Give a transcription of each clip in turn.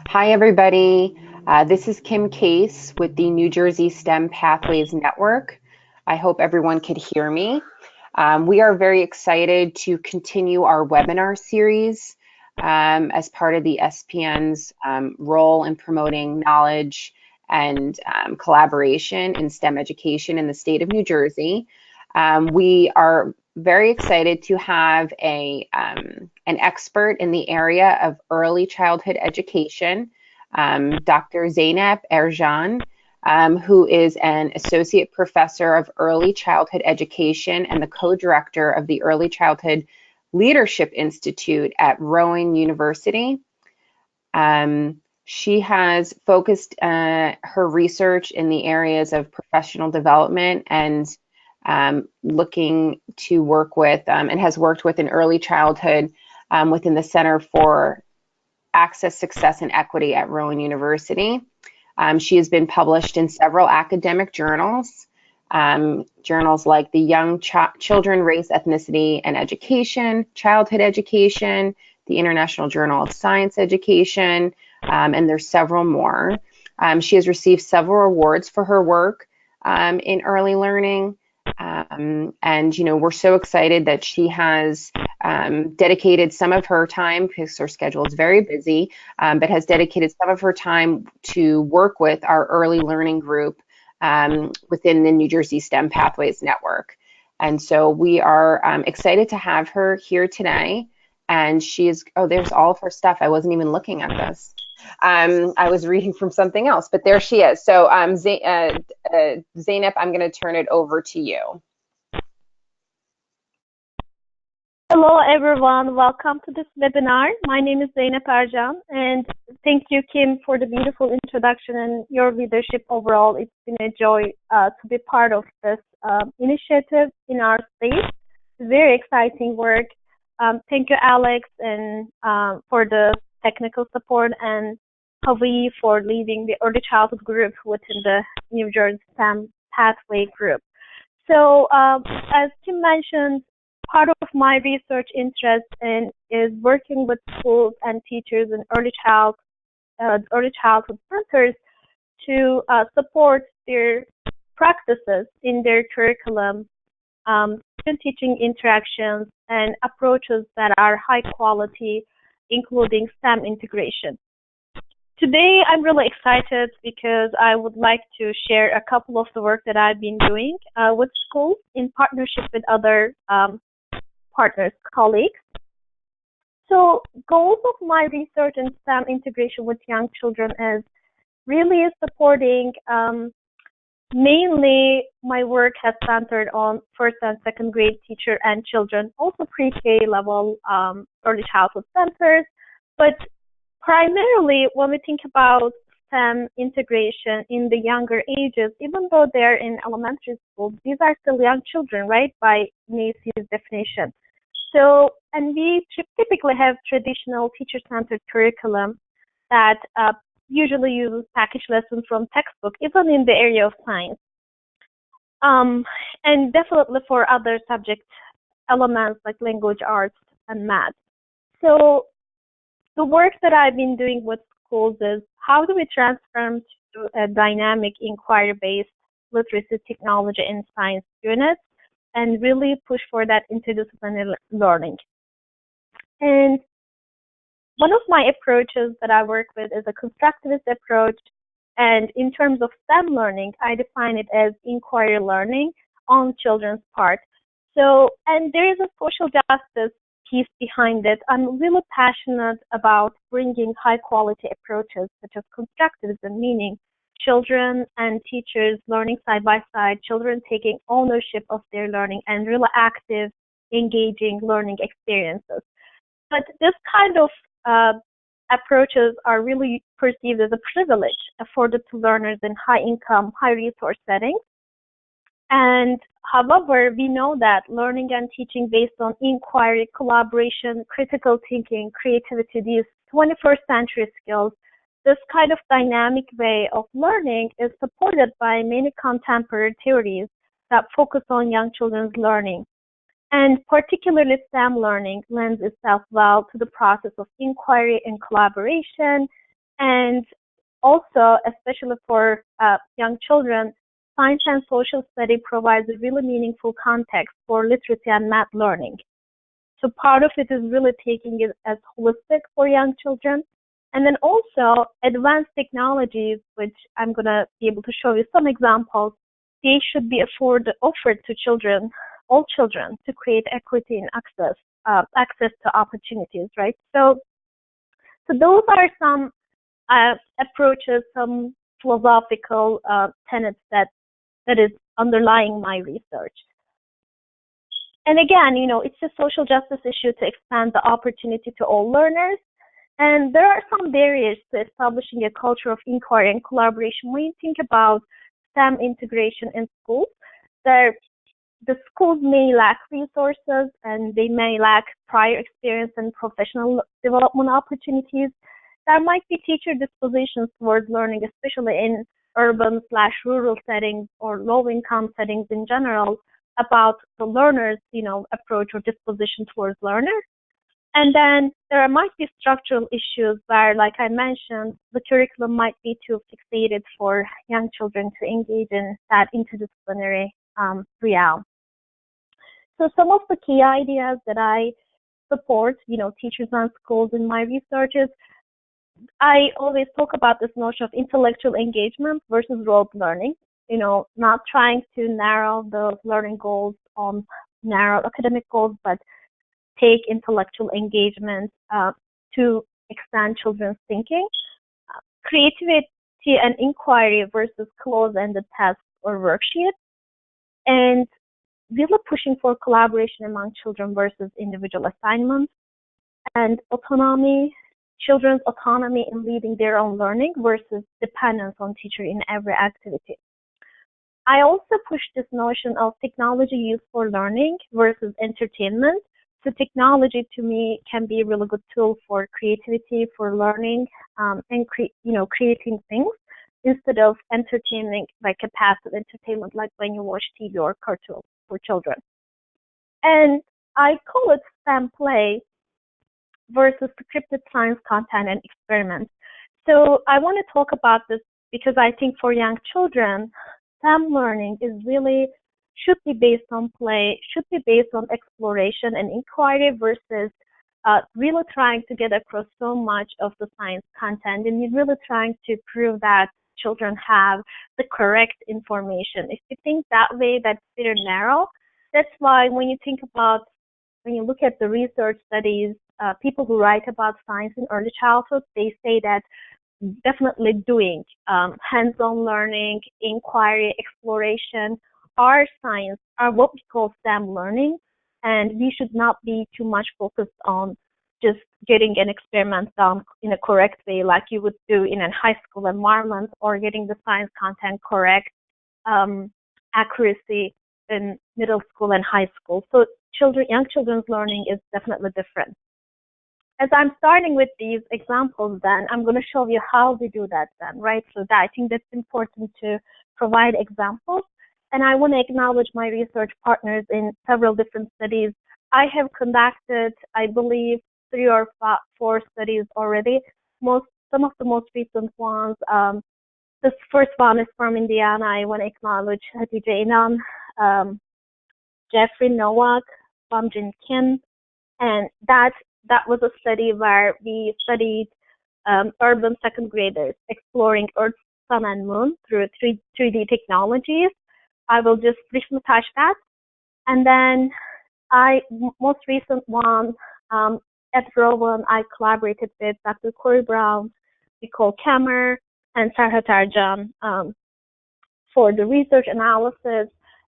Hi, everybody. This is Kim Case with the New Jersey STEM Pathways Network. I hope everyone could hear me. We are very excited to continue our webinar series as part of the SPN's role in promoting knowledge and collaboration in STEM education in the state of New Jersey. We are very excited to have an expert in the area of early childhood education, Dr. Zeynep-Ercan, who is an associate professor of early childhood education and the co-director of the Early Childhood Leadership Institute at Rowan University. She has focused her research in the areas of professional development and looking to work with and has worked with in early childhood within the Center for Access, Success, and Equity at Rowan University. She has been published in several academic journals, journals like the Young Children, Race, Ethnicity, and Education, Childhood Education, the International Journal of Science Education, and there's several more. She has received several awards for her work in early learning. And, we're so excited that she has dedicated some of her time, because her schedule is very busy, but has dedicated some of her time to work with our early learning group within the New Jersey STEM Pathways Network. And so we are excited to have her here today. And she is, oh, there's all of her stuff. I wasn't even looking at this. I was reading from something else, but there she is. So Zeynep, I'm going to turn it over to you. Hello, everyone. Welcome to this webinar. My name is Zeynep-Ercan, and thank you, Kim, for the beautiful introduction and your leadership overall. It's been a joy to be part of this initiative in our state. Very exciting work. Thank you, Alex, and for the technical support, and Havi for leading the early childhood group within the New Jersey STEM Pathway group. So, as Kim mentioned, part of my research interest is working with schools and teachers in early childhood centers to support their practices in their curriculum, student teaching interactions, and approaches that are high quality, including STEM integration. Today, I'm really excited because I would like to share a couple of the work that I've been doing with schools in partnership with other partners, colleagues. So goals of my research in STEM integration with young children is really supporting, mainly my work has centered on first and second grade teacher and children, also pre-K level early childhood centers. But primarily when we think about STEM integration in the younger ages, even though they're in elementary school, these are still young children, right, by NAEYC's definition. So, and we typically have traditional teacher-centered curriculum that usually uses package lessons from textbook, even in the area of science. And definitely for other subject elements like language arts and math. So the work that I've been doing with schools is how do we transform to a dynamic inquiry-based literacy, technology, and science units, and really push for that interdisciplinary learning. And one of my approaches that I work with is a constructivist approach. And in terms of STEM learning, I define it as inquiry learning on children's part. So, and there is a social justice piece behind it. I'm really passionate about bringing high quality approaches such as constructivism, meaning children and teachers learning side by side, children taking ownership of their learning and really active, engaging learning experiences. But this kind of approaches are really perceived as a privilege afforded to learners in high income, high resource settings. And however, we know that learning and teaching based on inquiry, collaboration, critical thinking, creativity, these 21st century skills, this kind of dynamic way of learning is supported by many contemporary theories that focus on young children's learning. And particularly STEM learning lends itself well to the process of inquiry and collaboration, And also, especially for young children, science and social study provides a really meaningful context for literacy and math learning. So part of it is really taking it as holistic for young children. And then also advanced technologies, which I'm going to be able to show you some examples, they should be offered to children, all children, to create equity and access to opportunities, right? So those are some approaches, some philosophical tenets that is underlying my research. And again, it's a social justice issue to expand the opportunity to all learners. And there are some barriers to establishing a culture of inquiry and collaboration. When you think about STEM integration in schools, the schools may lack resources and they may lack prior experience and professional development opportunities. There might be teacher dispositions towards learning, especially in urban/rural settings or low-income settings in general, about the learner's, approach or disposition towards learners. And then there might be structural issues where, like I mentioned, the curriculum might be too fixated for young children to engage in that interdisciplinary realm. So some of the key ideas that I support, teachers and schools in my research is I always talk about this notion of intellectual engagement versus rote learning, not trying to narrow the learning goals on narrow academic goals, but take intellectual engagement to expand children's thinking. Creativity and inquiry versus closed-ended tasks or worksheets. And really pushing for collaboration among children versus individual assignments. And autonomy, children's autonomy in leading their own learning versus dependence on teacher in every activity. I also push this notion of technology used for learning versus entertainment. So technology to me can be a really good tool for creativity, for learning, and creating things instead of entertaining, like a passive entertainment, like when you watch TV or cartoons for children. And I call it STEM play versus scripted science content and experiments. So I want to talk about this because I think for young children, STEM learning should be based on play, should be based on exploration and inquiry versus really trying to get across so much of the science content, and you're really trying to prove that children have the correct information. If you think that way, that's very narrow. That's why when you look at the research studies, people who write about science in early childhood, they say that definitely doing hands-on learning, inquiry, exploration, are what we call STEM learning, and we should not be too much focused on just getting an experiment done in a correct way like you would do in a high school environment, or getting the science content correct, accuracy in middle school and high school. So young children's learning is definitely different. As I'm starting with these examples, then I'm going to show you how we do that then, right? So I think that's important to provide examples. And I want to acknowledge my research partners in several different studies. I have conducted, I believe, 3 or 4 studies already. Some of the most recent ones. This first one is from Indiana. I want to acknowledge Hatice Inan, Jeffrey Nowak, Bamjin Kim, and that was a study where we studied urban second graders exploring Earth, Sun, and Moon through 3D technologies. I will just briefly touch that. And then most recent one, at Rowan, I collaborated with Dr. Corey Brown, Nicole Kammer, and Isik-Ercan for the research analysis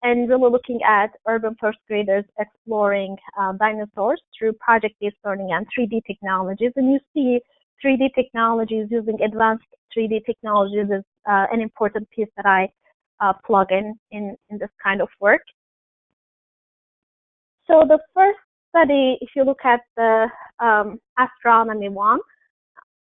and really looking at urban first graders exploring dinosaurs through project-based learning and 3D technologies. And you see 3D technologies, using advanced 3D technologies is an important piece that I plug in this kind of work. So the first study, if you look at the astronomy one,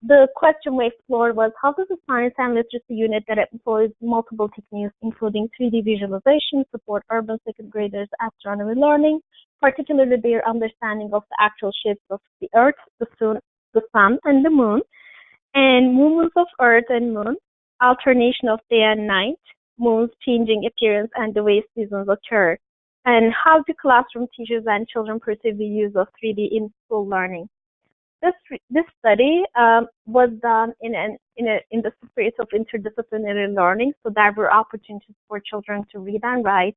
the question we explored was, how does a science and literacy unit that employs multiple techniques, including 3D visualization, support urban second graders' astronomy learning, particularly their understanding of the actual shapes of the Earth, the Sun, and the Moon? And movements of Earth and Moon, alternation of day and night, moon's changing appearance, and the way seasons occur. And how do classroom teachers and children perceive the use of 3D in school learning? This study was done in the spirit of interdisciplinary learning, so there were opportunities for children to read and write,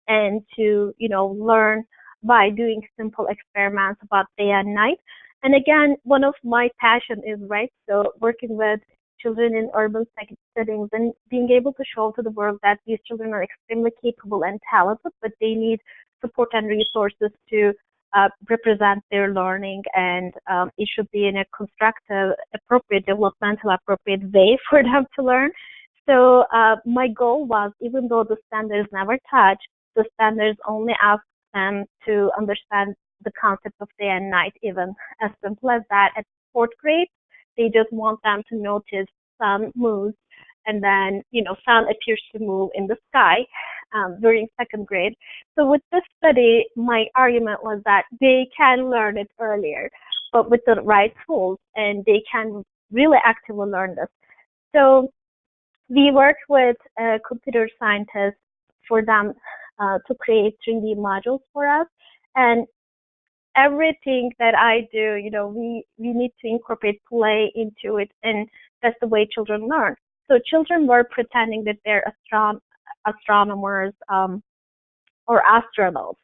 and to learn by doing simple experiments about day and night. And again, one of my passion is right, so working with children in urban settings and being able to show to the world that these children are extremely capable and talented, but they need support and resources to represent their learning, and it should be in a constructive, appropriate, developmental, appropriate way for them to learn. So my goal was, even though the standards never touch, the standards only ask them to understand the concept of day and night, even as simple as that. At fourth grade, they just want them to notice sun moves, and then sun appears to move in the sky during second grade. So with this study, my argument was that they can learn it earlier, but with the right tools, and they can really actively learn this. So we worked with computer scientists for them to create 3D modules for us. And everything that I do, we need to incorporate play into it, and that's the way children learn. So children were pretending that they're astronomers or astronauts,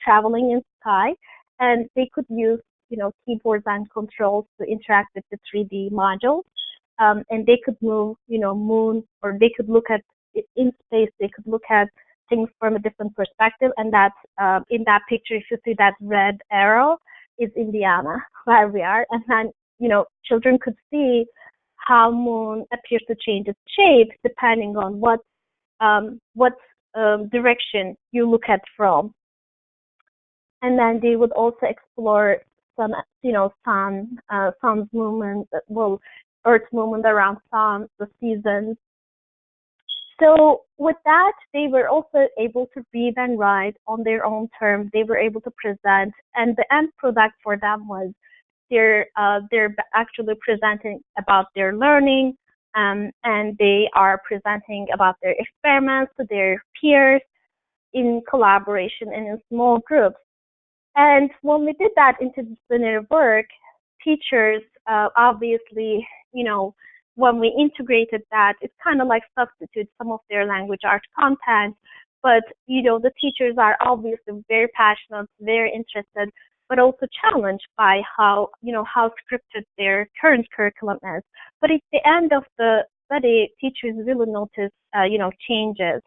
traveling in sky, and they could use, keyboards and controls to interact with the 3D modules. And they could move, moon, or they could look at it in space. They could look at things from a different perspective. And that's in that picture, if you see that red arrow, is Indiana, where we are. And then, children could see how moon appears to change its shape depending on what direction you look at from. And then they would also explore some, sun's movement, Earth's movement around sun, the seasons. So with that, they were also able to read and write on their own terms. They were able to present, and the end product for them was they're actually presenting about their learning, and they are presenting about their experiments to their peers in collaboration and in small groups. And when we did that interdisciplinary work, teachers obviously, when we integrated that, it's kind of like substitute some of their language arts content. But, the teachers are obviously very passionate, very interested, but also challenged by how scripted their current curriculum is. But at the end of the study, teachers really notice, changes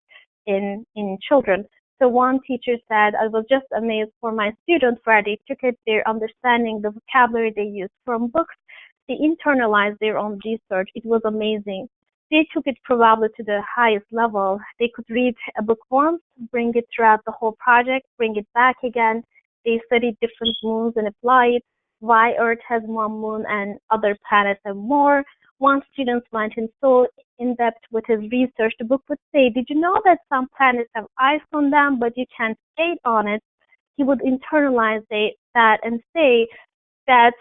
in children. So one teacher said, I was just amazed for my students where they took it, their understanding, the vocabulary they used from books, they internalized their own research. It was amazing. They took it probably to the highest level. They could read a book once, bring it throughout the whole project, bring it back again. They studied different moons and applied why Earth has one moon and other planets have more. One student went in so in depth with his research, the book would say, did you know that some planets have ice on them, but you can't skate on it? He would internalize that and say that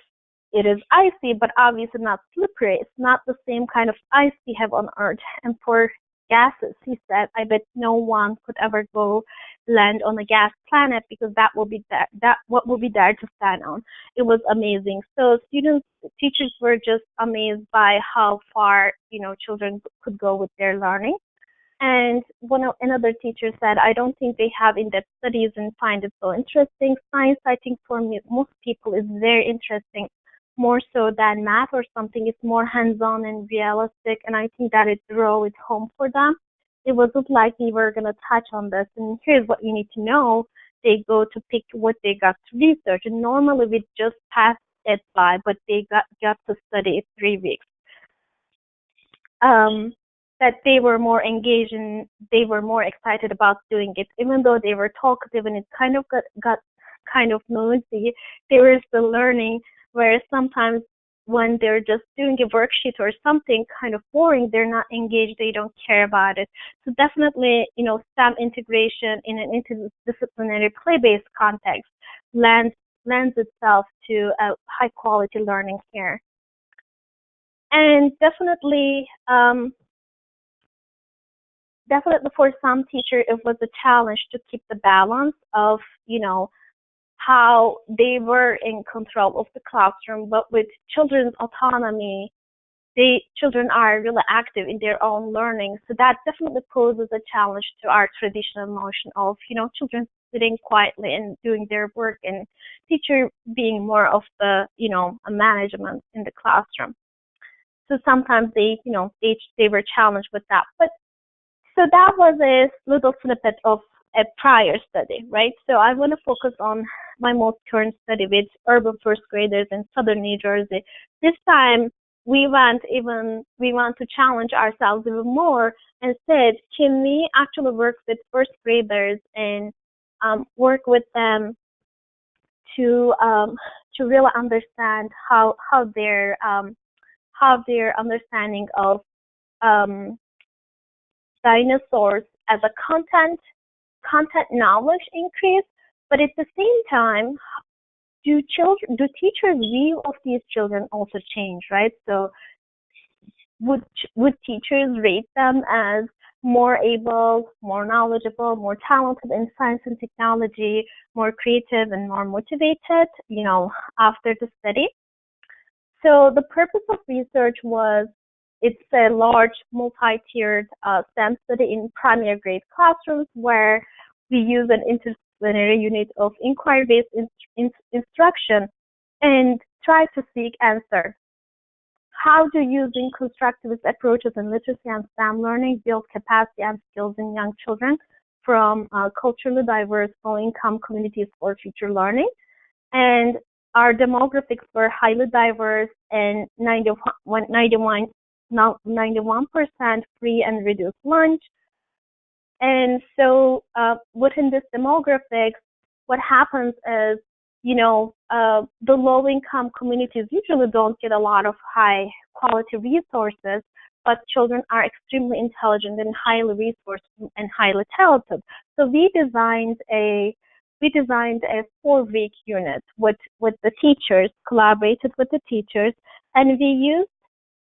it is icy, but obviously not slippery. It's not the same kind of ice we have on Earth. And for gases, he said, I bet no one could ever go land on a gas planet, because that will be there. That what will be there to stand on. It was amazing. So teachers were just amazed by how far children could go with their learning. And another teacher said, I don't think they have in-depth studies and find it so interesting. Science, I think for most people, is very interesting, more so than math or something. It's more hands-on and realistic, and I think that it drove it home for them. It wasn't like we were going to touch on this, and here's what you need to know. They go to pick what they got to research, and normally we just pass it by, but they got to study it 3 weeks. That they were more engaged and they were more excited about doing it, even though they were talkative and it kind of got kind of noisy. They were still learning, whereas sometimes when they're just doing a worksheet or something kind of boring, they're not engaged, they don't care about it. So definitely, STEM integration in an interdisciplinary play-based context lends itself to a high quality learning here. And definitely for some teachers, it was a challenge to keep the balance of, how they were in control of the classroom, but with children's autonomy, children are really active in their own learning. So that definitely poses a challenge to our traditional notion of, children sitting quietly and doing their work and teacher being more of the, a management in the classroom. So sometimes they were challenged with that. But so that was a little snippet of a prior study, right? So I want to focus on my most current study with urban first graders in southern New Jersey. This time we want to challenge ourselves even more and said, can we actually work with first graders and work with them to really understand how their understanding of um, dinosaurs as a content knowledge increase, but at the same time, do teachers' view of these children also change, right? So would teachers rate them as more able, more knowledgeable, more talented in science and technology, more creative and more motivated, after the study? So the purpose of research was, it's a large multi-tiered STEM study in primary grade classrooms where we use an interdisciplinary unit of inquiry-based instruction and try to seek answer. How do using constructivist approaches in literacy and STEM learning build capacity and skills in young children from culturally diverse low-income communities for future learning? And our demographics were highly diverse and 91% free and reduced lunch. And so within this demographics, what happens is, the low-income communities usually don't get a lot of high-quality resources, but children are extremely intelligent and highly resourced and highly talented. So we designed a 4-week unit with the teachers, collaborated with the teachers, and we used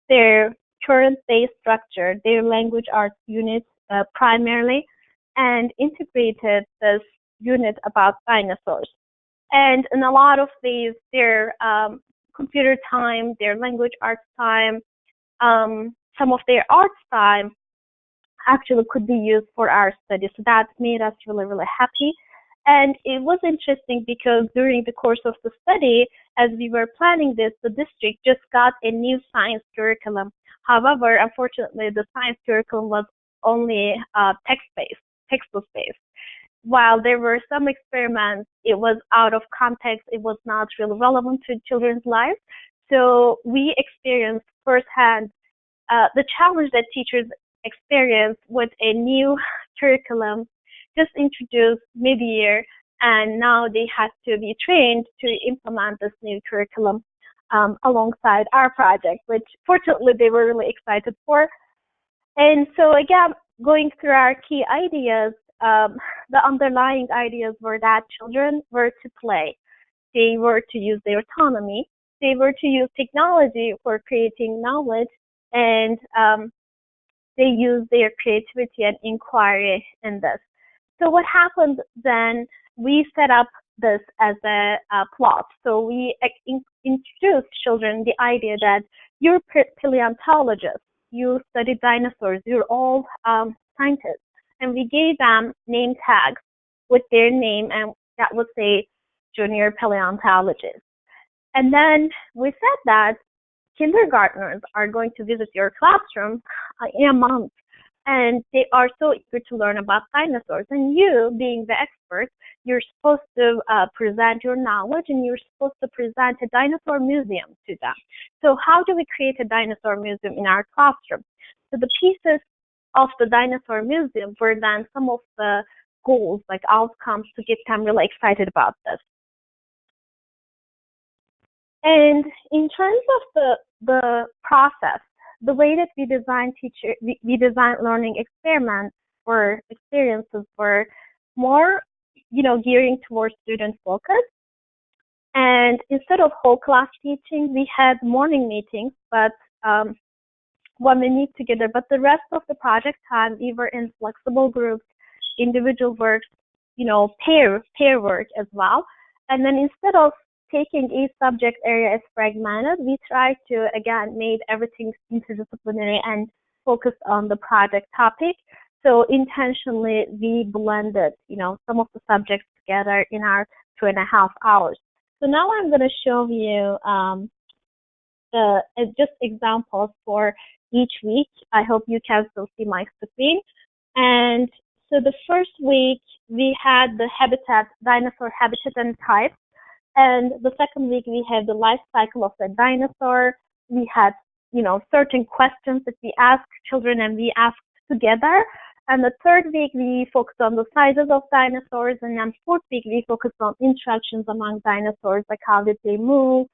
their current day structure, their language arts unit primarily, and integrated this unit about dinosaurs. And in a lot of ways, their computer time, their language arts time, some of their arts time actually could be used for our study. So that made us really, really happy. And it was interesting because during the course of the study, as we were planning this, the district just got a new science curriculum. However, unfortunately, the science curriculum was only textbook-based. While there were some experiments, it was out of context. It was not really relevant to children's lives. So we experienced firsthand the challenge that teachers experience with a new curriculum just introduced mid-year, and now they had to be trained to implement this new curriculum alongside our project, which fortunately they were really excited for. And so again, going through our key ideas, the underlying ideas were that children were to play, they were to use their autonomy, they were to use technology for creating knowledge, and they use their creativity and inquiry in this. So what happened then, we set up this as a plot. So we introduced children the idea that you're paleontologists, you study dinosaurs, you're all scientists. And we gave them name tags with their name, and that would say junior paleontologist. And then we said that kindergartners are going to visit your classroom in a month, and they are so eager to learn about dinosaurs. And you, being the expert, you're supposed to present your knowledge, and you're supposed to present a dinosaur museum to them. So how do we create a dinosaur museum in our classroom? So the pieces of the dinosaur museum were then some of the goals, like outcomes, to get them really excited about this. And in terms of the process, the way that we design learning experiments or experiences were more, gearing towards student focus. And instead of whole class teaching, we had morning meetings, but when we meet together. But the rest of the project time, we were in flexible groups, individual works, pair work as well. And then instead of taking each subject area as fragmented, we tried to, again, made everything interdisciplinary and focused on the project topic. So intentionally, we blended, some of the subjects together in our 2.5 hours. So now I'm going to show you just examples for each week. I hope you can still see my screen. And so the first week, we had the dinosaur habitat and types. And the second week, we have the life cycle of the dinosaur. We had, certain questions that we asked children and we asked together. And the third week, we focused on the sizes of dinosaurs. And then fourth week, we focused on interactions among dinosaurs, like how did they move,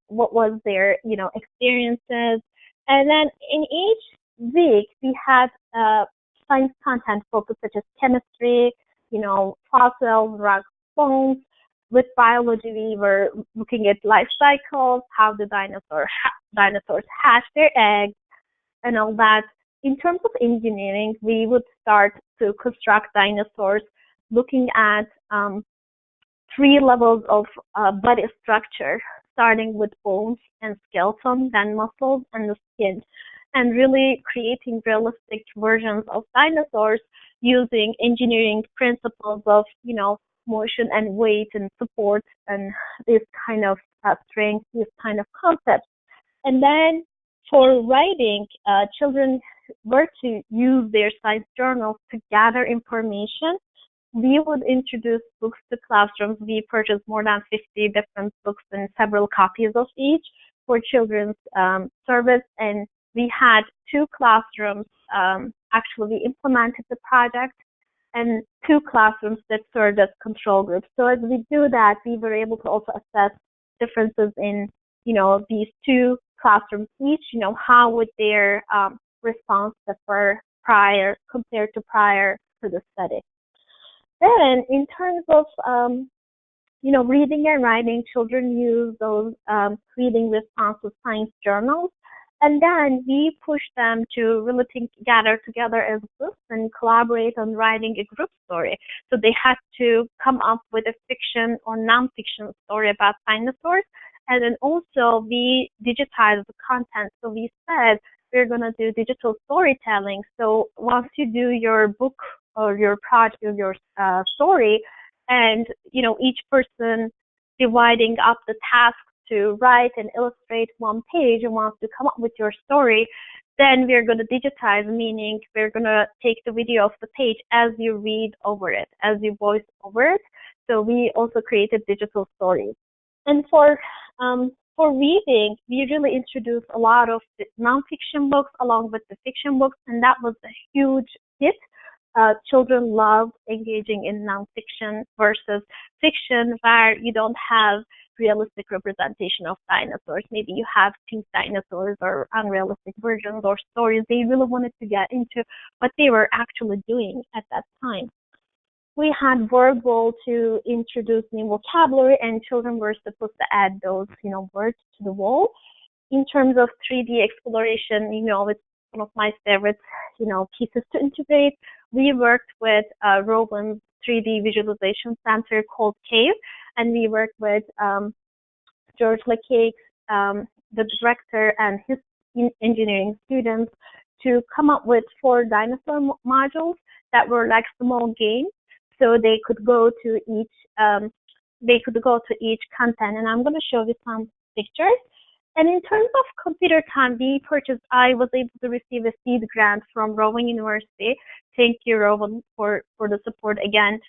what was their, experiences. And then in each week, we had science content focus, such as chemistry, fossils, rocks, bones. With biology, we were looking at life cycles, how the dinosaurs hatch their eggs, and all that. In terms of engineering, we would start to construct dinosaurs, looking at 3 levels of body structure, starting with bones and skeleton, then muscles and the skin, and really creating realistic versions of dinosaurs using engineering principles of, motion and weight and support and this kind of strength, this kind of concepts. And then for writing, children were to use their science journals to gather information. We would introduce books to classrooms. We purchased more than 50 different books and several copies of each for children's service. And we had 2 classrooms. Actually, we implemented the project, and 2 classrooms that served as control groups. So as we do that, we were able to also assess differences in, these 2 classrooms each, how would their response differ compared to prior to the study. Then in terms of, reading and writing, children use those reading responses science journals. And then we push them to really gather together as groups and collaborate on writing a group story. So they had to come up with a fiction or non-fiction story about dinosaurs. And then also we digitized the content. So we said we're going to do digital storytelling. So once you do your book or your project or your story, and each person dividing up the tasks to write and illustrate one page and wants to come up with your story, then we're going to digitize, meaning we're going to take the video of the page as you read over it, as you voice over it. So we also created digital stories. And for reading, we really introduced a lot of nonfiction books along with the fiction books, and that was a huge hit. Children love engaging in nonfiction versus fiction, where you don't have realistic representation of dinosaurs. Maybe you have pink dinosaurs or unrealistic versions or stories. They really wanted to get into what they were actually doing at that time. We had word wall to introduce new vocabulary, and children were supposed to add those, words to the wall. In terms of 3D exploration, it's one of my favorite, pieces to integrate. We worked with Rowan's 3D visualization center called CAVE, and we worked with George LeCaix, the director, and his engineering students to come up with 4 dinosaur modules that were like small games, so they could go to each content. And I'm going to show you some pictures. And in terms of computer time, I was able to receive a seed grant from Rowan University. Thank you, Rowan, for the support again.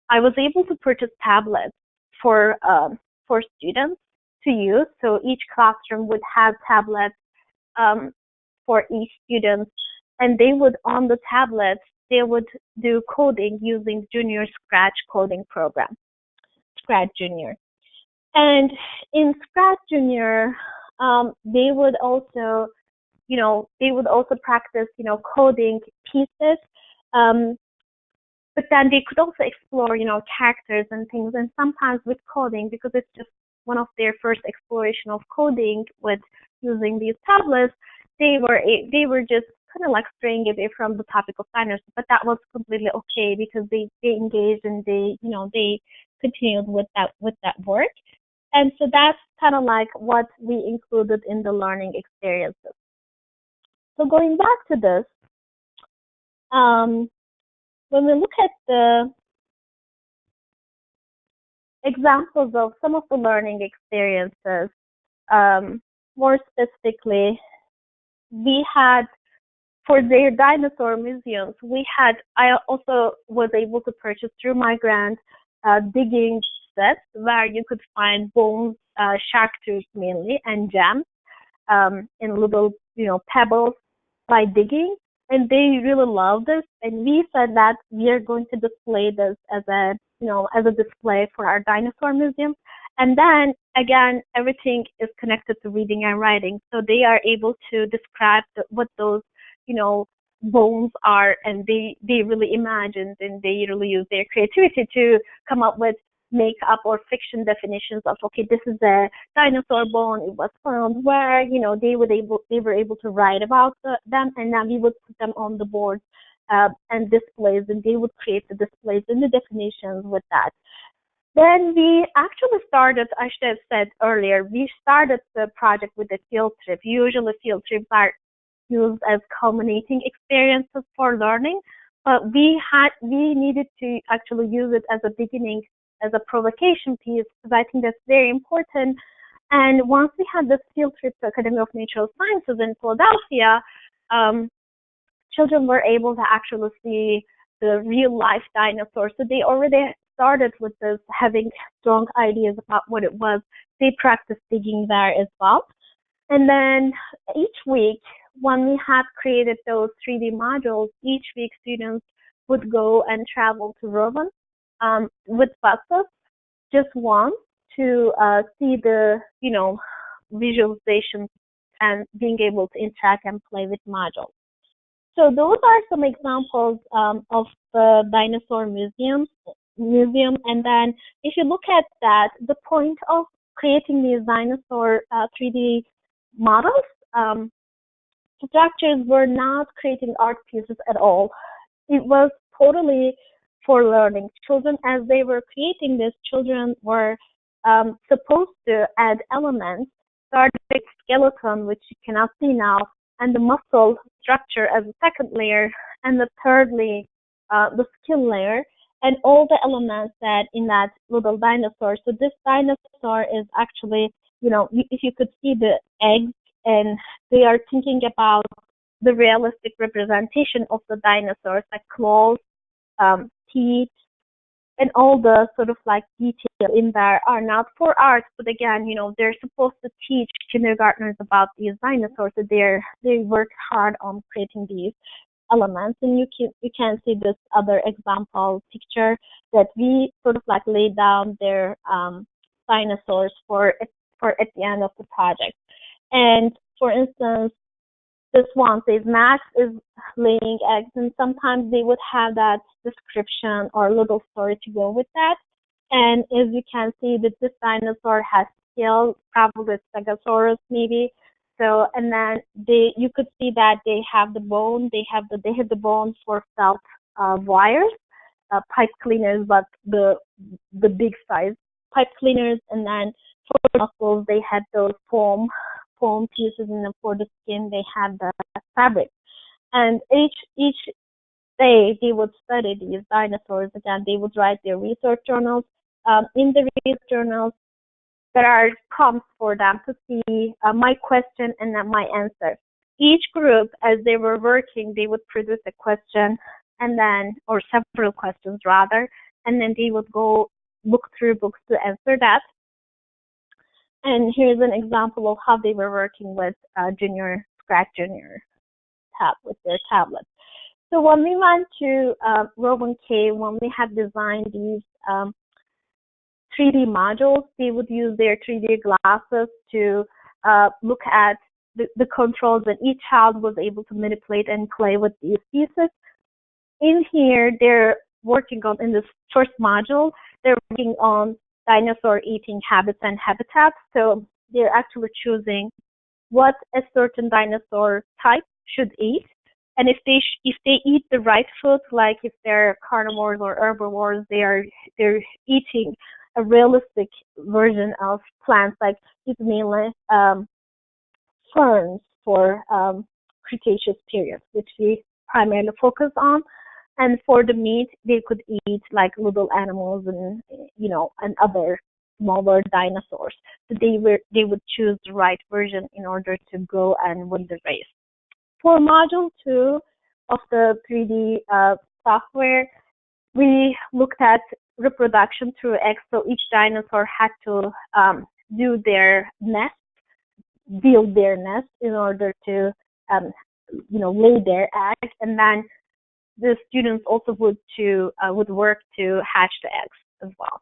I was able to purchase tablets for students to use. So each classroom would have tablets for each student, and they would, on the tablets, they would do coding using Junior Scratch coding program, Scratch Junior. And in Scratch Junior, they would also practice, coding pieces. But then they could also explore, characters and things. And sometimes with coding, because it's just one of their first exploration of coding with using these tablets, they were just kind of like straying away from the topic of dinosaurs, but that was completely okay because they engaged and they continued with that work. And so that's kind of like what we included in the learning experiences. So going back to this, um, when we look at the examples of some of the learning experiences, more specifically, we had for their dinosaur museums, I also was able to purchase through my grant digging sets where you could find bones, shark tooth mainly, and gems in little, pebbles by digging. And they really love this. And we said that we are going to display this as as a display for our dinosaur museum. And then again, everything is connected to reading and writing. So they are able to describe what those, bones are, and they really imagined and they really use their creativity to come up with make up or fiction definitions of, okay, this is a dinosaur bone, it was found where, they were able to write about them, and then we would put them on the board and displays, and they would create the displays and the definitions with that. Then we actually started, I should have said earlier, we started the project with a field trip. Usually field trips are used as culminating experiences for learning, but we needed to actually use it as a beginning, as a provocation piece, because I think that's very important. And once we had this field trip to Academy of Natural Sciences in Philadelphia, children were able to actually see the real life dinosaurs. So they already started with this, having strong ideas about what it was. They practiced digging there as well. And then each week, when we had created those 3D modules, each week students would go and travel to Rowan with buses just once to see the, visualization and being able to interact and play with modules. So those are some examples of the dinosaur museum. And then if you look at that, the point of creating these dinosaur 3D models, structures were not creating art pieces at all. It was totally for learning. Children, as they were creating this, children were supposed to add elements, starting with skeleton, which you cannot see now, and the muscle structure as a second layer, and the thirdly, the skin layer, and all the elements that in that little dinosaur. So this dinosaur is actually, if you could see the eggs, and they are thinking about the realistic representation of the dinosaurs, like claws, teeth, and all the sort of like detail in there are not for art, but again, they're supposed to teach kindergartners about these dinosaurs. So they work hard on creating these elements, and you can see this other example picture that we sort of like laid down their dinosaurs for at the end of the project. And for instance, this one says Max is laying eggs, and sometimes they would have that description or little story to go with that. And as you can see, that this dinosaur has scales, probably Stegosaurus maybe. So, and then you could see that they have the bone. They had the bone for felt wires, pipe cleaners, but the big size pipe cleaners, and then for the muscles they had those foam pieces, and then for the skin they had the fabric. And each day they would study these dinosaurs. Again, they would write their research journals. In the research journals, there are prompts for them to see my question and then my answer. Each group, as they were working, they would produce a question, and then, or several questions rather, and then they would go look through books to answer that. And here's an example of how they were working with Scratch Junior tab with their tablets. So when we went to Rowan K, when we had designed these 3D modules, they would use their 3D glasses to look at the controls, and each child was able to manipulate and play with these pieces. In here, they're working on, in this first module, they're working on dinosaur eating habits and habitats. So they're actually choosing what a certain dinosaur type should eat. And if they eat the right food, like if they're carnivores or herbivores, they're eating a realistic version of plants, like it's mainly ferns for Cretaceous period, which we primarily focus on. And for the meat, they could eat like little animals and and other smaller dinosaurs. So they would choose the right version in order to go and win the race. For module 2 of the 3D software, we looked at reproduction through eggs. So each dinosaur had to do their nest, build their nest in order to lay their egg, and then the students also would work to hatch the eggs as well.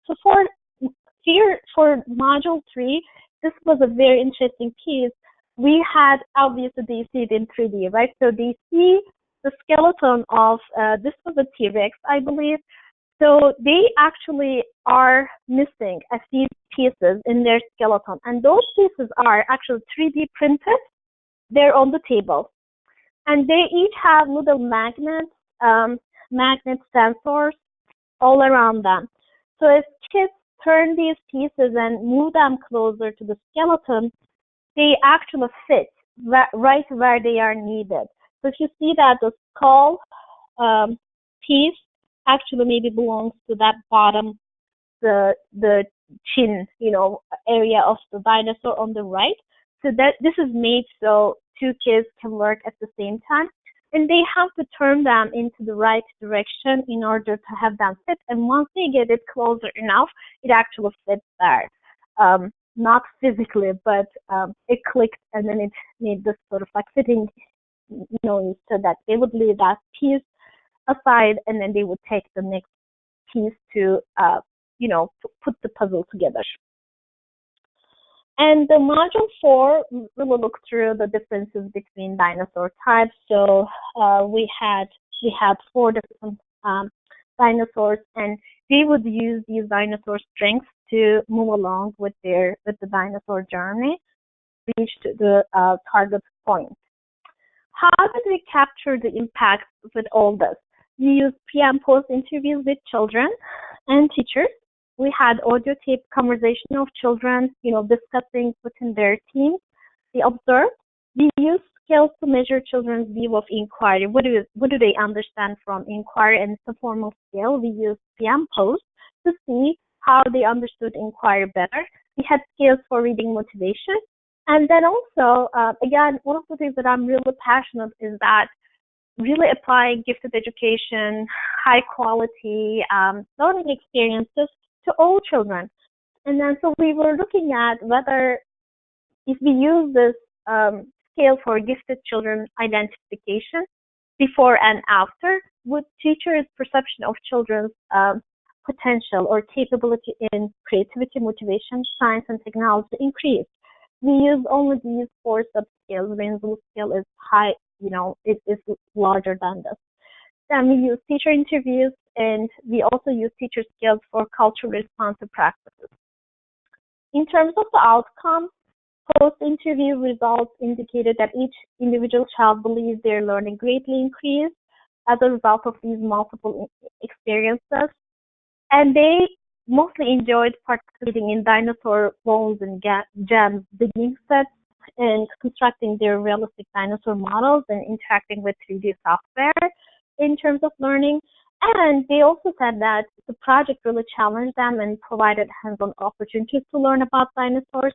So for module 3, this was a very interesting piece. We had, obviously they see it in 3D, right? So they see the skeleton of this was a T-Rex, I believe. So they actually are missing a few pieces in their skeleton, and those pieces are actually 3D printed. They're on the table, and they each have little magnets, magnet sensors all around them. So if kids turn these pieces and move them closer to the skeleton, they actually fit right where they are needed. So if you see that the skull piece actually maybe belongs to that bottom, the chin, area of the dinosaur on the right. So that this is made so two kids can work at the same time, and they have to turn them into the right direction in order to have them fit. And once they get it closer enough, it actually fits there. Not physically, but it clicked, and then it made this sort of like fitting noise, so that they would leave that piece aside, and then they would take the next piece to put the puzzle together. And the module 4 will look through the differences between dinosaur types. So we had 4 different dinosaurs, and they would use these dinosaur strengths to move along with the dinosaur journey, reach to the target point. How did we capture the impact with all this? We used pre and post interviews with children and teachers. We had audio tape conversation of children, discussing within their teams. We observed. We used scales to measure children's view of inquiry. What do they understand from inquiry? And it's a formal scale. We used pre and post to see how they understood inquiry better. We had scales for reading motivation. And then also, again, one of the things that I'm really passionate is that really applying gifted education, high quality learning experiences to all children. And then so we were looking at whether if we use this scale for gifted children identification before and after, would teachers' perception of children's potential or capability in creativity, motivation, science, and technology increase? We use only these 4 subscales. Rainbow scale is high, it is larger than this. Then we use teacher interviews, and we also use teacher skills for culturally responsive practices. In terms of the outcomes, post-interview results indicated that each individual child believes their learning greatly increased as a result of these multiple experiences, and they mostly enjoyed participating in dinosaur bones and gems digging sets and constructing their realistic dinosaur models and interacting with 3D software in terms of learning. And they also said that the project really challenged them and provided hands-on opportunities to learn about dinosaurs.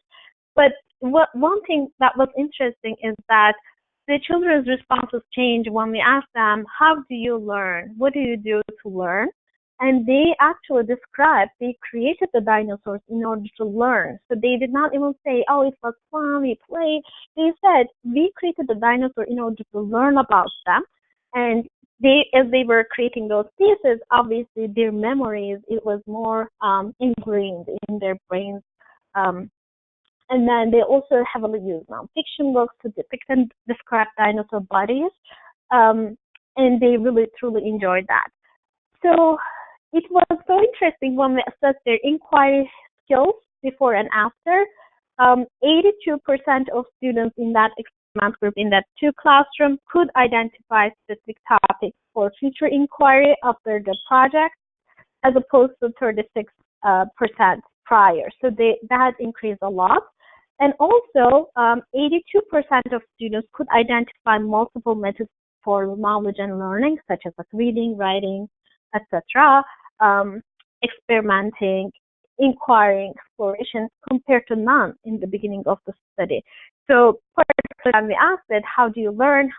But one thing that was interesting is that the children's responses changed when we asked them, how do you learn? What do you do to learn? And they actually described, they created the dinosaurs in order to learn. So they did not even say, oh, it was fun, we played. They said, we created the dinosaur in order to learn about them. And as they were creating those pieces, obviously their memories, it was more ingrained in their brains. And then they also heavily used nonfiction books to depict and describe dinosaur bodies. And they really, truly enjoyed that. So it was so interesting when we assessed their inquiry skills before and after. 82% of students in that experiment group in that two classroom could identify specific topics for future inquiry after the project, as opposed to 36% prior. So that increased a lot. And also, 82% of students could identify multiple methods for knowledge and learning, such as like reading, writing, etc., experimenting, inquiring, exploration, compared to none in the beginning of the study. So, when we asked it, how do you learn?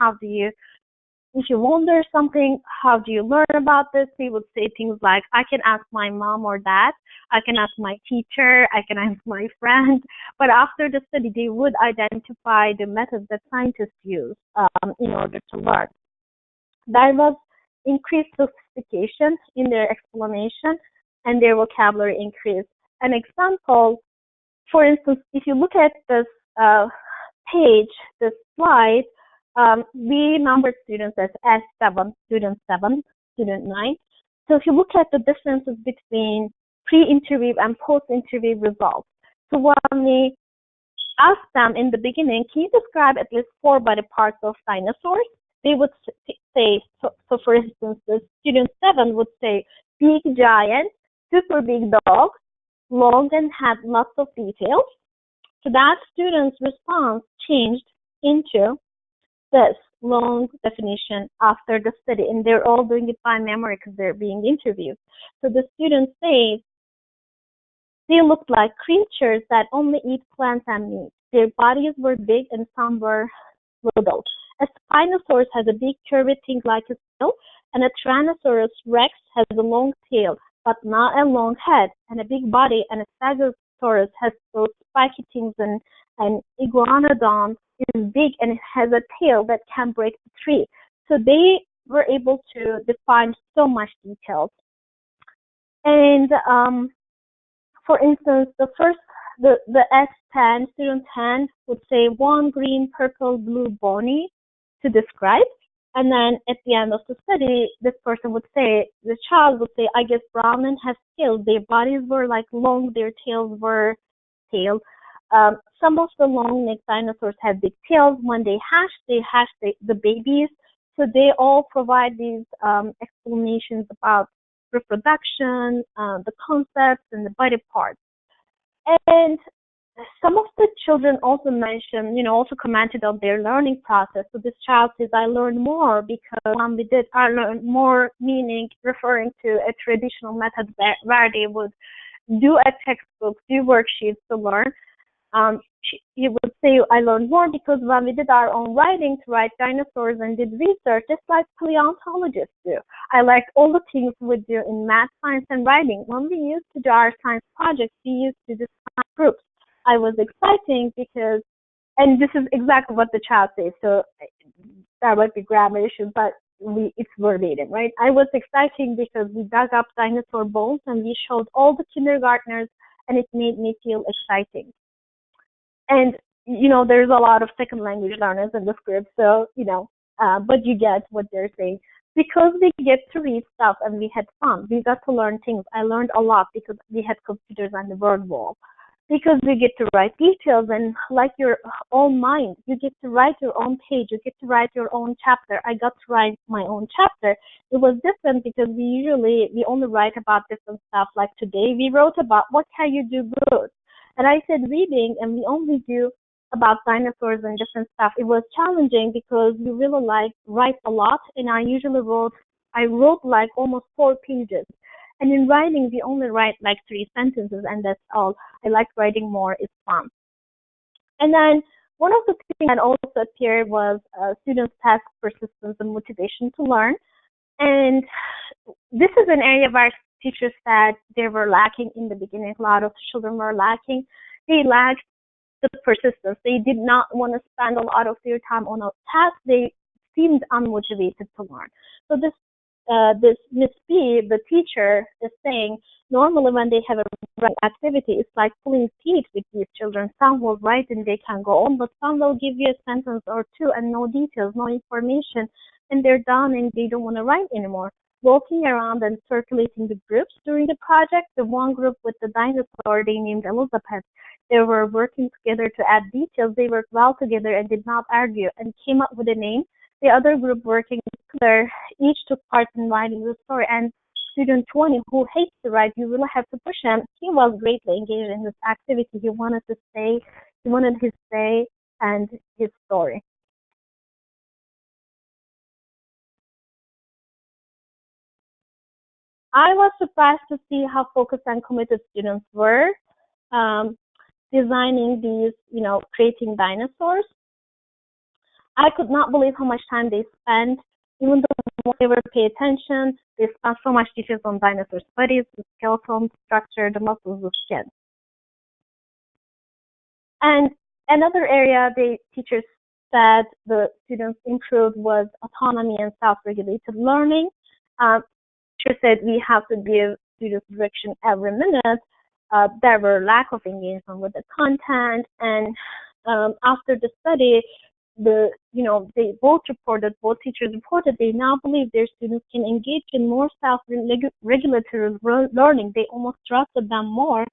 If you wonder something, how do you learn about this? They would say things like, I can ask my mom or dad, I can ask my teacher, I can ask my friend. But after the study, they would identify the methods that scientists use in order to learn. There was increased sophistication in their explanation, and their vocabulary increased. An example, for instance, if you look at this page, this slide, we numbered students as S7, student 7, student 9. So if you look at the differences between pre-interview and post-interview results, so when we asked them in the beginning, can you describe at least 4 body parts of dinosaurs? They would say, so for instance, the student 7 would say big giant, super big dog, long and had lots of details. So that student's response changed into this long definition after the study, and they're all doing it by memory because they're being interviewed. So the students say they looked like creatures that only eat plants and meat. Their bodies were big and some were little. A Spinosaurus has a big curved thing like a tail, and a Tyrannosaurus rex has a long tail, but not a long head, and a big body, and a Stegosaurus has those spiky things, and Iguanodon is big and it has a tail that can break the tree. So they were able to define so much details. And for instance, the S10, student 10 would say 1 green, purple, blue bony to describe. And then at the end of the study, this person would say, the child would say, I guess brown and has tails. Their bodies were like long, their tails were tailed. Some of the long-necked dinosaurs had big tails. When they hatch the babies. So they all provide these explanations about reproduction, the concepts, and the body parts. And some of the children also mentioned, also commented on their learning process. So this child says, I learned more because when we did, I learned more, meaning referring to a traditional method where they would do a textbook, do worksheets to learn. He would say, I learned more because when we did our own writing to write dinosaurs and did research, just like paleontologists do. I liked all the things we do in math, science, and writing. When we used to do our science projects, we used to do science groups. I was exciting because, and this is exactly what the child says, so there might be grammar issues, but it's verbatim, right? I was exciting because we dug up dinosaur bones and we showed all the kindergartners, and it made me feel exciting. And, there's a lot of second language learners in this group, so, but you get what they're saying. Because we get to read stuff and we had fun, we got to learn things. I learned a lot because we had computers on the word wall. Because we get to write details, and like your own mind, you get to write your own page, you get to write your own chapter. I got to write my own chapter. It was different because we only write about different stuff. Like today, we wrote about what can you do good. And I said reading, and we only do about dinosaurs and different stuff. It was challenging because we really write a lot, and I wrote like almost 4 pages. And in writing, we only write like 3 sentences, and that's all. I like writing more. It's fun. And then one of the things that also appeared was students' task persistence and motivation to learn. And this is an area where teachers said they were lacking in the beginning. A lot of children were lacking. They lacked the persistence. They did not want to spend a lot of their time on a task. They seemed unmotivated to learn. So this Miss B, the teacher, is saying normally when they have a writing activity, it's like pulling teeth with these children. Some will write and they can go on, but some will give you a sentence or two and no details, no information, and they're done and they don't want to write anymore. Walking around and circulating the groups during the project, the one group with the dinosaur they named Elizabeth, They were working together to add details. They worked well together and did not argue and came up with a name. The other group working together each took part in writing the story. And student 20, who hates to write, you really have to push him. He was greatly engaged in this activity. He wanted his say and his story. I was surprised to see how focused and committed students were designing these, creating dinosaurs. I could not believe how much time they spent. Even though they were pay attention, they spent so much details on dinosaurs' bodies, the skeleton structure, the muscles, the skin. And another area the teachers said the students improved was autonomy and self-regulated learning. Teacher said we have to give students direction every minute. There were lack of engagement with the content, and after the study, both teachers reported they now believe their students can engage in more self-regulatory learning. They almost trusted them more.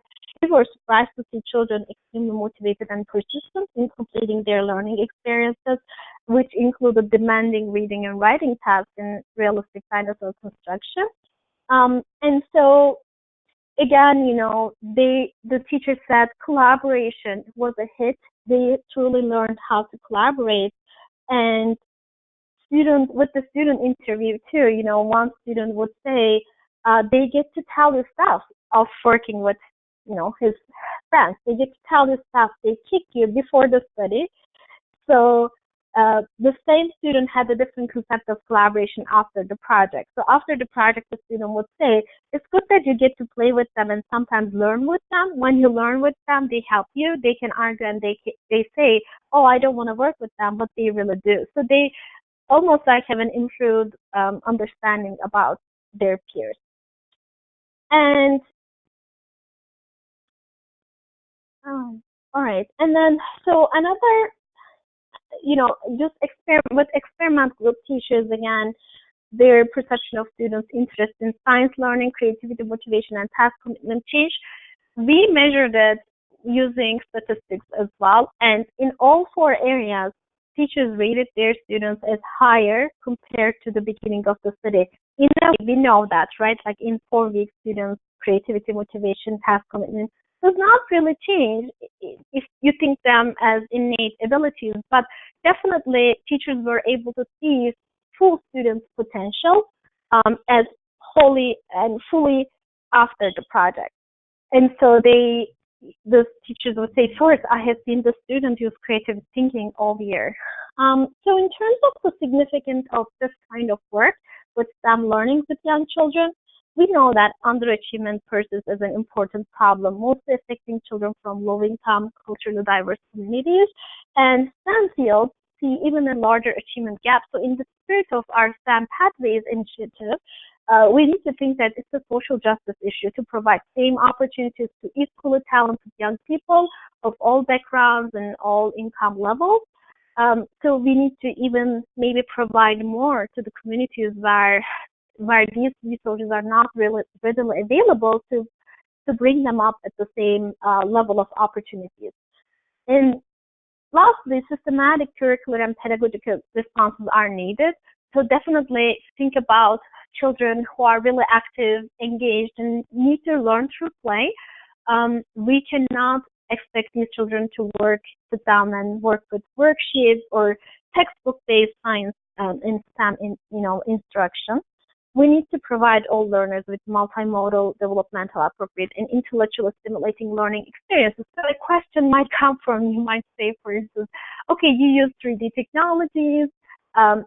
We were surprised to see children extremely motivated and persistent in completing their learning experiences, which included demanding reading and writing tasks in realistic dinosaur construction. And so, again, the teacher said collaboration was a hit. They truly learned how to collaborate. And with the student interview too, one student would say they get to tell you stuff of working with, his friends. They get to tell you stuff. They kick you before the study. So the same student had a different concept of collaboration after the project. So after the project, the student would say, it's good that you get to play with them and sometimes learn with them. When you learn with them, they help you. They can argue and they say, oh, I don't want to work with them, but they really do. So they almost like have an improved understanding about their peers. And all right. And then, so another, just with experiment group teachers, again, their perception of students' interest in science learning, creativity, motivation, and task commitment change. We measured it using statistics as well. And in all 4 areas, teachers rated their students as higher compared to the beginning of the study. In a way, we know that, right? Like in 4 weeks, students' creativity, motivation, task commitment does not really change if you think them as innate abilities, but definitely teachers were able to see full students' potential as wholly and fully after the project. And so the teachers would say, first, I have seen the student use creative thinking all year. So in terms of the significance of this kind of work with STEM learning with young children, we know that underachievement persists as an important problem, mostly affecting children from low-income, culturally diverse communities. And STEM fields see even a larger achievement gap. So in the spirit of our STEM Pathways initiative, we need to think that it's a social justice issue to provide same opportunities to equally talented young people of all backgrounds and all income levels. So we need to even maybe provide more to the communities where these resources are not really readily available to bring them up at the same level of opportunities. And lastly, systematic curricular and pedagogical responses are needed. So definitely think about children who are really active, engaged, and need to learn through play. We cannot expect these children to sit down and work with worksheets or textbook-based science in STEM instruction. We need to provide all learners with multimodal, developmental, appropriate, and intellectually stimulating learning experiences. So a question might come from, you might say, for instance, okay, you use 3D technologies,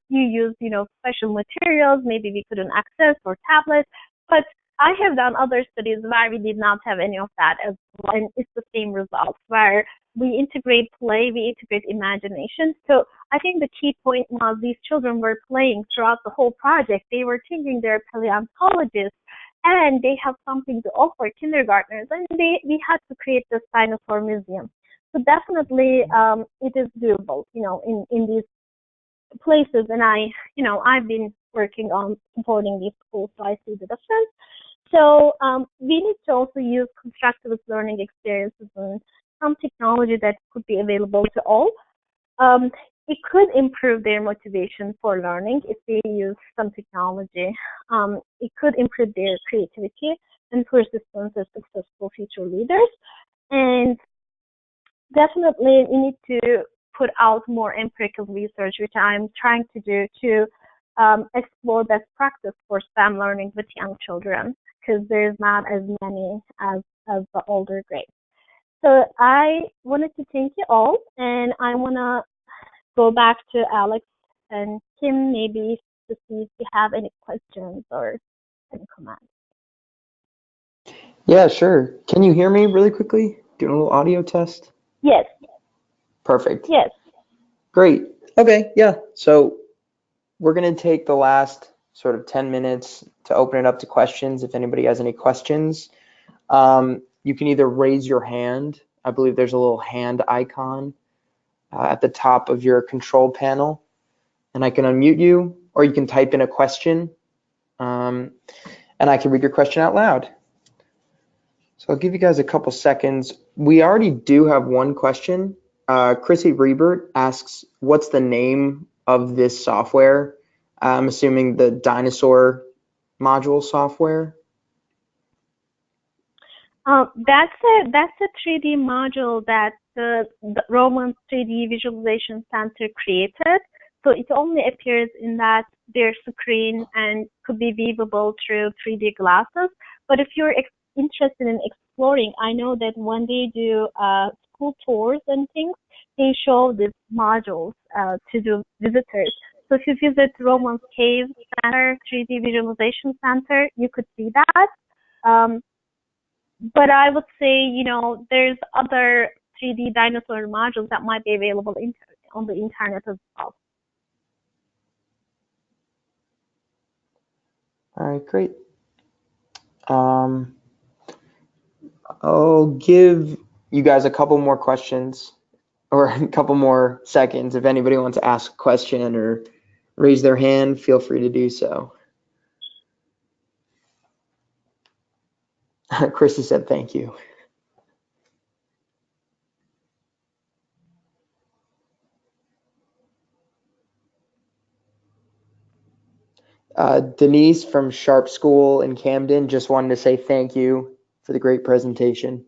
you use, special materials, maybe we couldn't access, or tablets, but I have done other studies where we did not have any of that as well, and it's the same results, where we integrate play, we integrate imagination. So I think the key point was these children were playing throughout the whole project. They were thinking they're paleontologists, and they have something to offer kindergartners, and we had to create this dinosaur museum. So definitely it is doable, in these places, and I've been working on supporting these schools, so I see the difference. So we need to also use constructivist learning experiences and some technology that could be available to all. Um, it could improve their motivation for learning if they use some technology. It could improve their creativity and persistence as successful future leaders. And definitely, we need to put out more empirical research, which I'm trying to do to explore best practice for STEM learning with young children, because there's not as many as the older grades. So I wanted to thank you all, and I want to go back to Alex and Kim maybe to see if you have any questions or any comments. Yeah, sure. Can you hear me really quickly? Doing a little audio test. Yes, Perfect. yes. Great. Okay, yeah. So we're going to take the last sort of 10 minutes to open it up to questions if anybody has any questions. You can either raise your hand. I believe there's a little hand icon at the top of your control panel, and I can unmute you, or you can type in a question, and I can read your question out loud. So I'll give you guys a couple seconds. We already do have one question. Chrissy Rebert asks, what's the name of this software? I'm assuming the dinosaur module software. That's a 3D module that the Roman 3D Visualization Center created. So it only appears in that their screen and could be viewable through 3D glasses. But if you're interested in exploring, I know that when they do school tours and things, they show these modules to the visitors. So if you visit Roman's Cave Center, 3D Visualization Center, you could see that. But I would say, there's other 3D dinosaur modules that might be available on the internet as well. All right, great. I'll give you guys a couple more questions or a couple more seconds. If anybody wants to ask a question or raise their hand, feel free to do so. Chrissy said thank you. Denise from Sharp School in Camden just wanted to say thank you for the great presentation.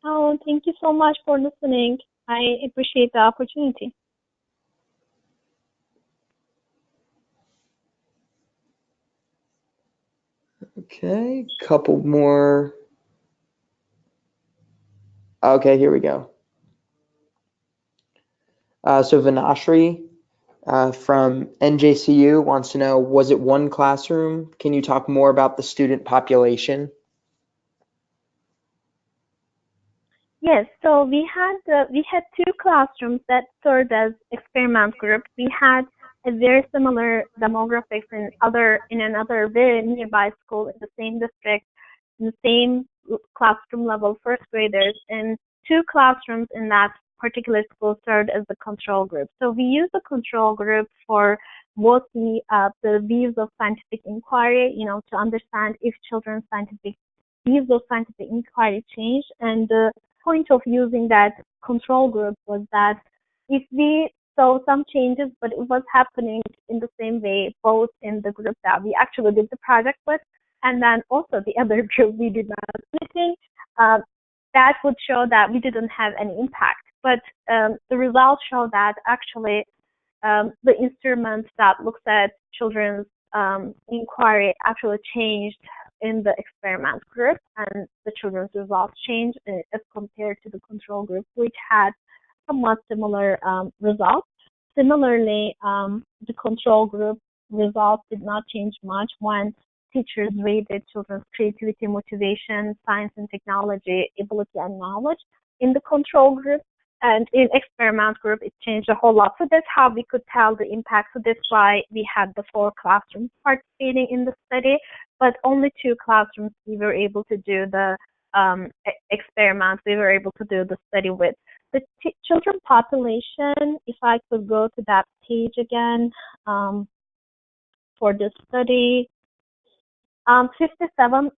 Oh, thank you so much for listening. I appreciate the opportunity. Okay, couple more. Okay, here we go. So Vinashri from NJCU wants to know, was it one classroom? Can you talk more about the student population? Yes, so we had two classrooms that served as experiment group. We had a very similar demographics in another very nearby school in the same district, in the same classroom level, first graders, and two classrooms in that particular school served as the control group. So we use the control group for both the views of scientific inquiry, to understand if children's scientific views of scientific inquiry change, and the point of using that control group was that if we saw some changes, but it was happening in the same way, both in the group that we actually did the project with, and then also the other group we did not do anything, that would show that we didn't have any impact. But the results show that actually the instrument that looks at children's inquiry actually changed in the experiment group, and the children's results changed as compared to the control group, which had somewhat similar results. Similarly, the control group results did not change much when teachers rated children's creativity, motivation, science and technology, ability and knowledge in the control group. And in experiment group, it changed a whole lot. So that's how we could tell the impact. So that's why we had the 4 classrooms participating in the study, but only 2 classrooms we were able to do the experiment. We were able to do the study with. The children population, if I could go to that page again, for this study, 57%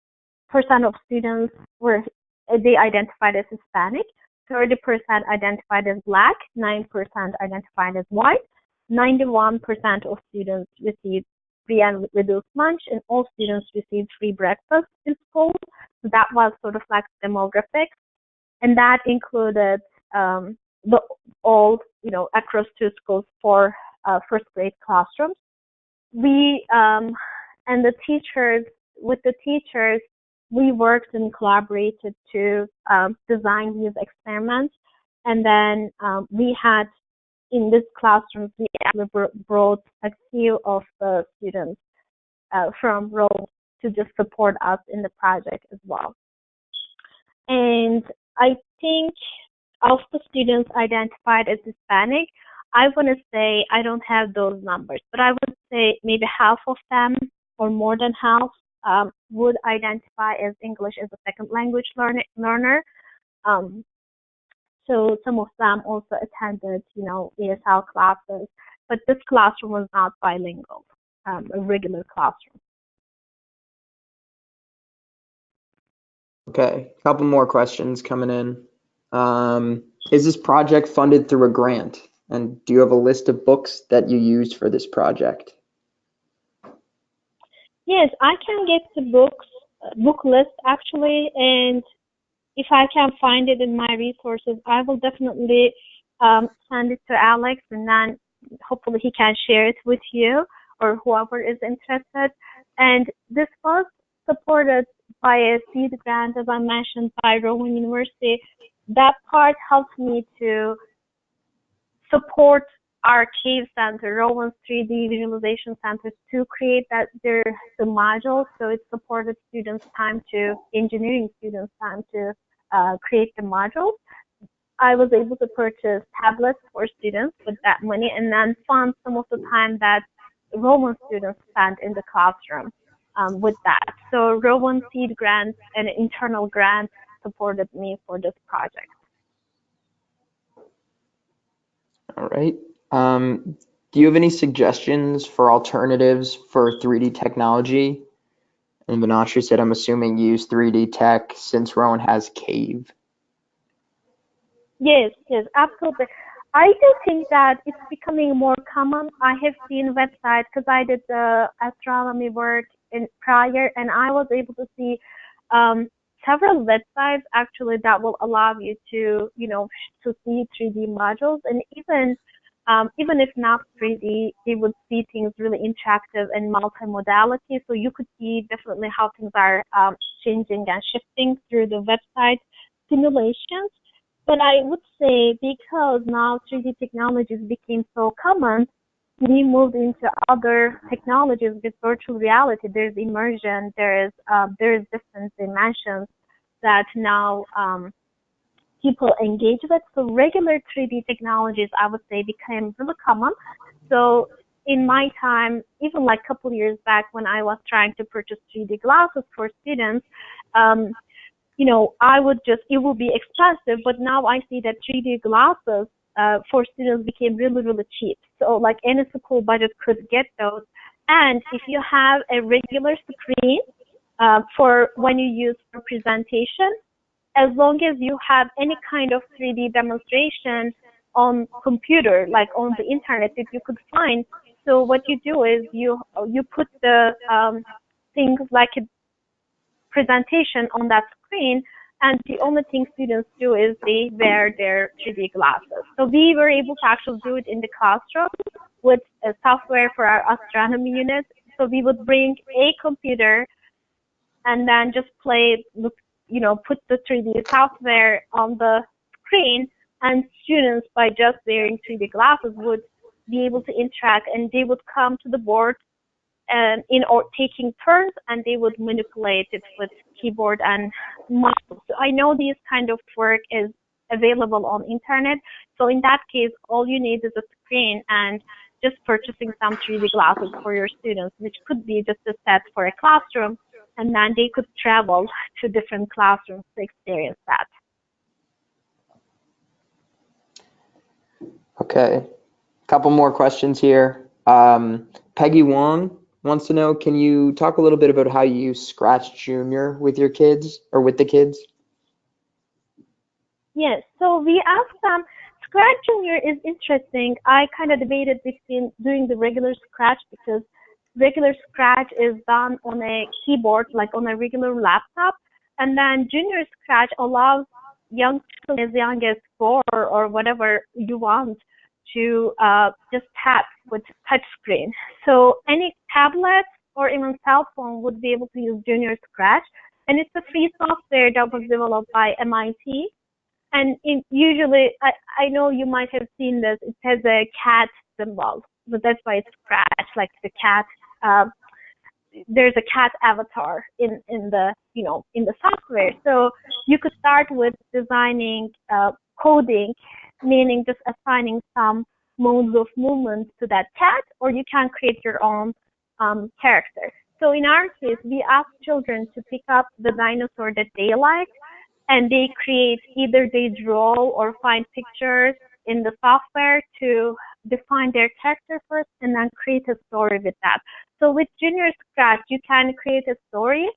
of students were they identified as Hispanic, 30% identified as Black, 9% identified as white, 91% of students received free and reduced lunch, and all students received free breakfast in school. So that was sort of like demographics, and that included the all, across 2 schools for first grade classrooms. We and the teachers, with the teachers, we worked and collaborated to design these experiments. And then we had, in this classroom, we actually brought a few of the students from Rome to just support us in the project as well. And I think of the students identified as Hispanic, I want to say I don't have those numbers, but I would say maybe half of them or more than half would identify as English as a second language learner. So some of them also attended, ESL classes, but this classroom was not bilingual, a regular classroom. Okay, a couple more questions coming in. Is this project funded through a grant? And do you have a list of books that you used for this project? Yes, I can get the book list actually, and if I can find it in my resources, I will definitely send it to Alex, and then hopefully he can share it with you or whoever is interested. And this was supported by a seed grant, as I mentioned, by Rowan University. That part helped me to support our CAVE Center, Rowan's 3D Visualization Center, to create the modules. So it supported engineering students' time to create the modules. I was able to purchase tablets for students with that money, and then fund some of the time that Rowan students spent in the classroom with that. So Rowan seed grants and internal grants supported me for this project. All right. Do you have any suggestions for alternatives for 3D technology? And Vinashri said, I'm assuming use 3D tech since Rowan has CAVE. Yes, absolutely. I do think that it's becoming more common. I have seen websites, because I did the astronomy work prior, and I was able to see several websites actually that will allow you to, to see 3D modules, and even if not 3D, you would see things really interactive and multimodality. So you could see definitely how things are changing and shifting through the website simulations. But I would say, because now 3D technologies became so common, we moved into other technologies with virtual reality. There's immersion, there's different dimensions that now people engage with. So regular 3D technologies, I would say, became really common. So in my time, even like a couple years back, when I was trying to purchase 3D glasses for students, it would be expensive, but now I see that 3D glasses for students became really, really cheap. So like any school budget could get those. And if you have a regular screen for when you use for presentation, as long as you have any kind of 3D demonstration on computer, like on the internet that you could find. So what you do is you put the things like a presentation on that screen, and the only thing students do is they wear their 3D glasses. So we were able to actually do it in the classroom with a software for our astronomy unit. So we would bring a computer and then just put the 3D software on the screen, and students, by just wearing 3D glasses, would be able to interact, and they would come to the board and taking turns, and they would manipulate it with keyboard and mouse. So I know this kind of work is available on internet. So in that case, all you need is a screen and just purchasing some 3D glasses for your students, which could be just a set for a classroom, and then they could travel to different classrooms to experience that. Okay, couple more questions here. Peggy Wong wants to know, can you talk a little bit about how you use Scratch Junior with your kids or with the kids? Yes, so we asked them, Scratch Junior is interesting. I kind of debated between doing the regular Scratch because regular Scratch is done on a keyboard, like on a regular laptop, and then Junior Scratch allows young children as young as 4 or whatever you want to just tap with touch screen. So any tablet or even cell phone would be able to use Junior Scratch, and it's a free software that was developed by MIT. And usually, I know you might have seen this. It has a cat symbol, but that's why it's Scratch, like the cat. Um, there's a cat avatar in the in the software. So you could start with designing coding, meaning just assigning some modes of movement to that cat, or you can create your own character. So in our case, we ask children to pick up the dinosaur that they like, and they create, either they draw or find pictures in the software to define their character first and then create a story with that. So with Junior Scratch, you can create a story,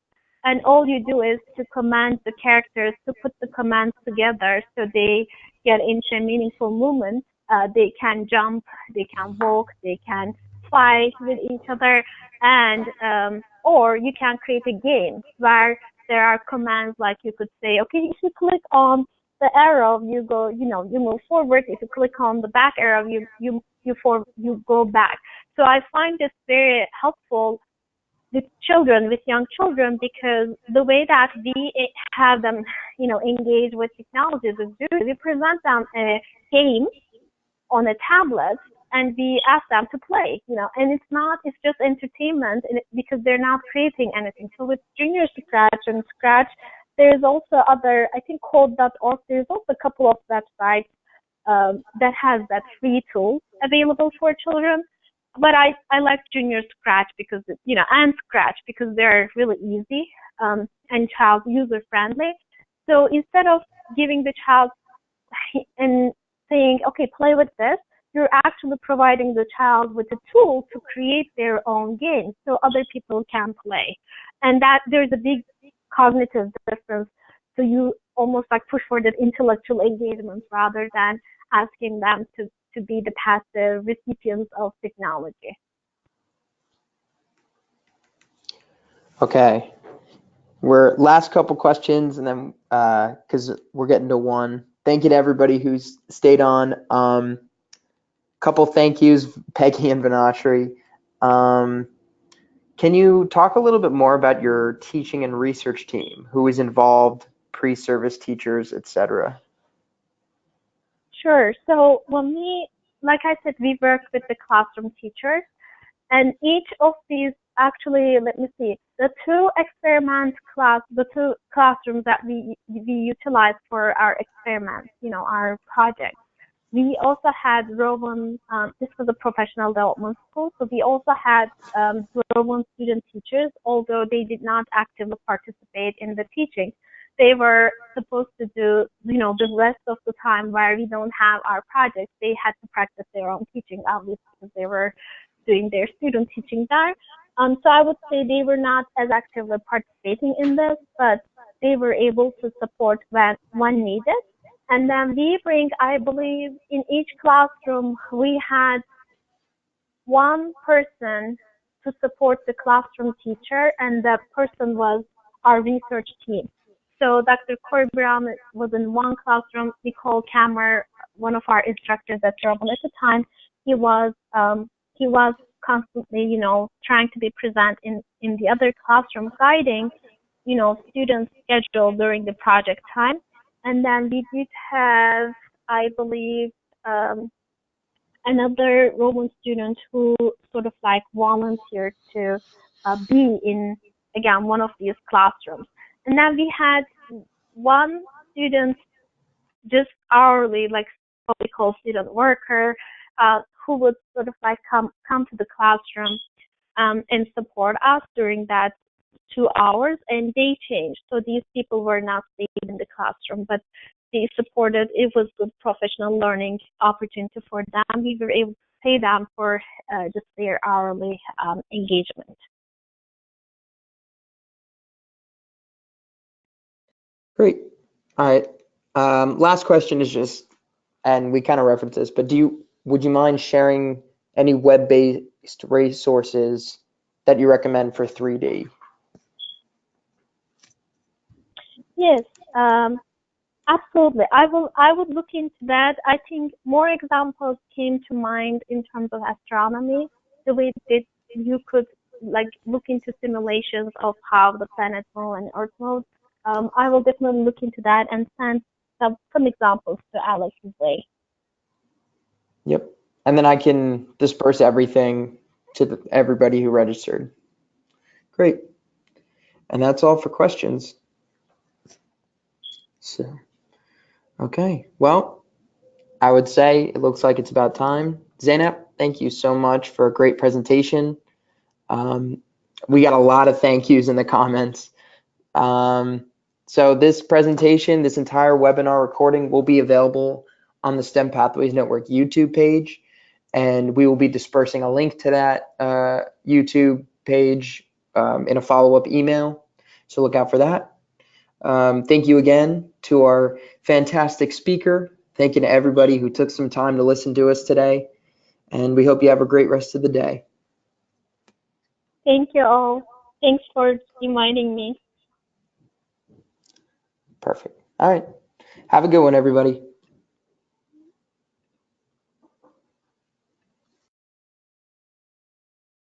and all you do is to command the characters to put the commands together so they get into a meaningful movement. They can jump, they can walk, they can fly with each other, and or you can create a game where there are commands, like you could say, okay, if you click on the arrow, you go, you move forward. If you click on the back arrow, you go back. So I find this very helpful with children, with young children, because the way that we have them, engage with technologies is we present them a game on a tablet and we ask them to play, and it's just entertainment, and because they're not creating anything. So with Junior Scratch and Scratch, there's also other, I think code.org, there's also a couple of websites that has that free tool available for children. But I like Junior Scratch because, and Scratch because they're really easy and child user friendly. So instead of giving the child and saying, okay, play with this, you're actually providing the child with a tool to create their own game so other people can play. And that there's a big cognitive difference. So you almost like push for that intellectual engagement rather than asking them to be the passive recipients of technology. Okay. We're last couple questions, and then because we're getting to one. Thank you to everybody who's stayed on. Couple thank yous, Peggy and Vinatri. Can you talk a little bit more about your teaching and research team? Who is involved, pre-service teachers, etc.? Sure. So when like I said, we work with the classroom teachers, and each of these, actually, let me see, the two classrooms that we utilize for our experiments, our projects. We also had Rowan, this was a professional development school, so we also had Rowan student teachers, although they did not actively participate in the teaching. They were supposed to do, the rest of the time where we don't have our projects, they had to practice their own teaching, obviously, because they were doing their student teaching there. So I would say they were not as actively participating in this, but they were able to support when needed. And then we bring, I believe, in each classroom, we had one person to support the classroom teacher, and that person was our research team. So Dr. Corey Brown was in one classroom. Nicole Kammer, one of our instructors at Durham at the time, he was constantly, trying to be present in the other classroom, guiding, students' schedule during the project time. And then we did have, I believe, another Roman student who sort of like volunteered to be in, again, one of these classrooms. And then we had one student just hourly, like what we call student worker, who would sort of like come to the classroom and support us during that 2 hours, and they changed. So these people were not staying in the classroom, but they supported. It was good professional learning opportunity for them. We were able to pay them for just their hourly engagement. Great. All right. Last question is just, and we kind of referenced this, but would you mind sharing any web-based resources that you recommend for 3D? Yes, absolutely. I would look into that. I think more examples came to mind in terms of astronomy, the way that you could like look into simulations of how the planet move and Earth moves. I will definitely look into that and send some examples to Alex as well. Yep. And then I can disperse everything to everybody who registered. Great. And that's all for questions. So, okay. Well, I would say it looks like it's about time. Zeynep, thank you so much for a great presentation. We got a lot of thank yous in the comments. So this presentation, this entire webinar recording will be available on the STEM Pathways Network YouTube page, and we will be dispersing a link to that YouTube page in a follow-up email, so look out for that. Thank you again to our fantastic speaker. Thank you to everybody who took some time to listen to us today, and we hope you have a great rest of the day. Thank you all. Thanks for reminding me. Perfect. All right. Have a good one, everybody.